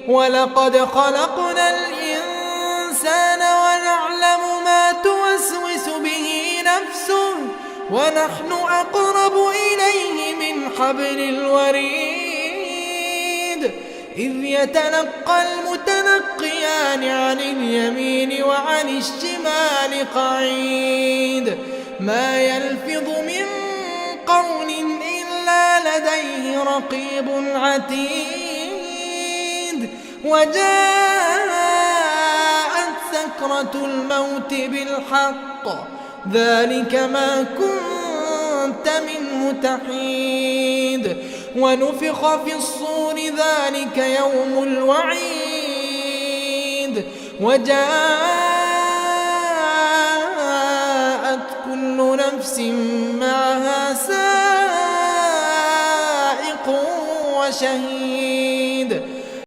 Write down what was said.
ولقد خلقنا الإنسان ونعلم ما توسوس به نفسه ونحن أقرب إليه من حبل الوريد إذ يتلقى المتلقيان عن اليمين وعن الشمال قعيد ما يلفظ من قول إلا لديه رقيب عتيد وجاءت سكرة الموت بالحق ذلك ما كنت منه تحيد ونفخ في الصور ذلك يوم الوعيد وجاءت كل نفس معها سائق وشهيد